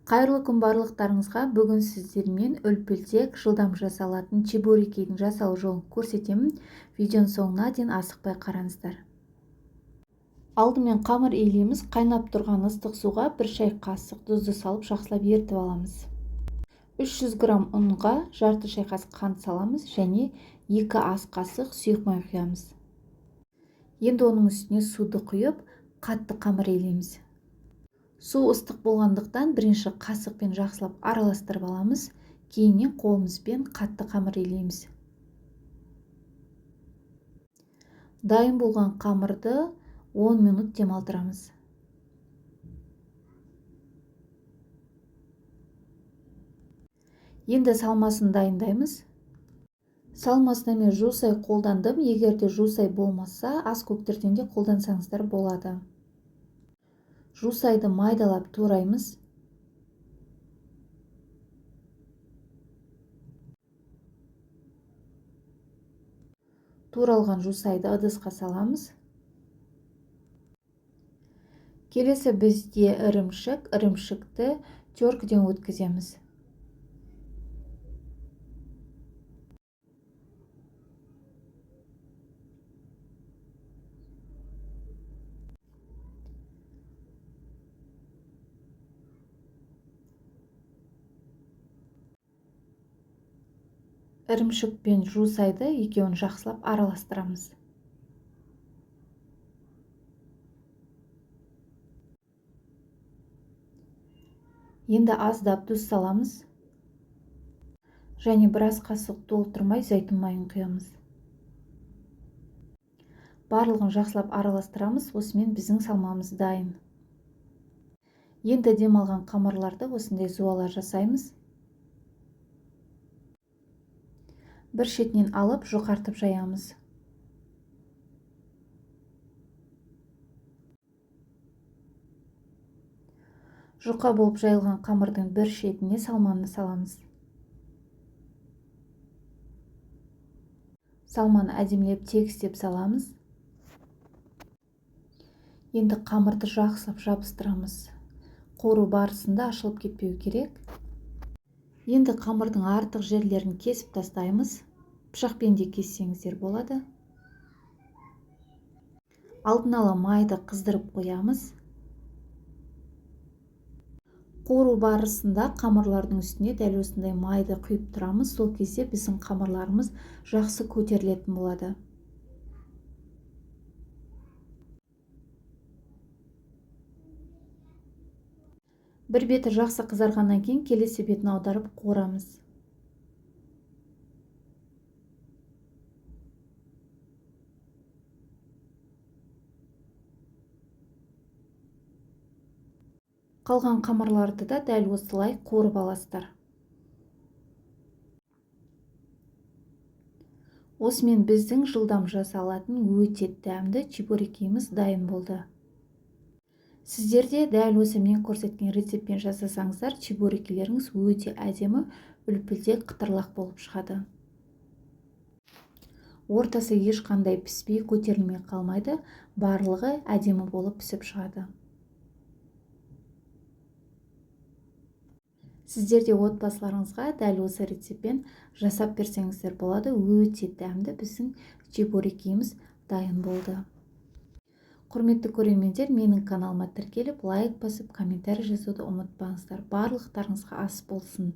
Қайырлы күн барлықтарыңызға. Бүгін сіздермен үлпілдек жылдам жасалатын чебурекидің жасалу жолын көрсетемін. Видеоның соңына дейін асықпай қараңыздар. Алдымен қамыр илейміз. Қайнап тұрған ыстық суға 1 шай қасық тұзды салып жақсылап ерітіп аламыз. 300 грамм ұнға жарты шай қасық қант саламыз және 2 ас қасық сұйық май құямыз. Енді оның үстіне суды құйып, қатты қамыр илейміз. Су ыстық болғандықтан бірінші қасықпен жақсылап араластырып аламыз. Кейіннен қолымызбен қатты қамыр илейміз. Дайын болған қамырды 10 минут демалтырамыз. Енді салмасын дайындаймыз. Салмасына мен жусай қолдандым. Егер де жусай болмаса, ас көктерден де қолдансаңыздар болады. Жусайды майдалап тураймыз. Туралған жусайды ыдысқа саламыз. Келесі бізде ірімшікті теркіден өткіземіз. Ірімшік пен жусайды екеуін жақсылап араластырамыз. Енді аздап тұз саламыз. Және бір ас қасық толтырмай зәйтүн майын құямыз. Барлығын жақсылап араластырамыз. Осымен біздің салмамыз дайын. Енді демалған қамырларды осындай зуалар жасаймыз. Bir шетінен алып, жұқартып жаямыз. Жұқа болып жайылған қамырдың бір шетіне салманы саламыз. Салманы әдемілеп тегістеп саламыз. Енді қамырды жақсылап жабыстырамыз. Қору барысында ашылып кетпеу керек. Енді қамырдың артық жерлерін кесіп тастаймыз. Пышақпен де кессеңіздер болады. Алдын ала майды қыздырып қоямыз. Қору барысында қамырлардың үстіне дәл осындай майды құйып тұрамыз. Сол кезде біздің қамырларымыз жақсы көтерілетін болады. Bir беті жақсы қызарғаннан кейін келесі бетін аударып қуырамыз. Қалған қамырларды да дәл осылай қуырып аласыздар. Осымен біздің жылдам жасалатын өте дәмді чебурекиіміз дайын болды. Сіздер де дәл осы мен көрсеткен рецептпен жасасаңыздар, чебурекилеріңіз өте әдемі, үлпілдек қытырлақ болып шығады. Ортасы ешқандай піспей, көтерілмей қалмайды, барлығы әдемі болып пісіп шығады. Сіздер де отбасыларыңызға дәл осы рецептпен жасап берсеңіздер болады. Өте дәмді біздің чебурекиіміз дайын болды. Құрметті көрермендер, менің каналыма тіркеліп, лайк басып, комментарий жазуды ұмытпаңыздар. Барлықтарыңызға ас болсын.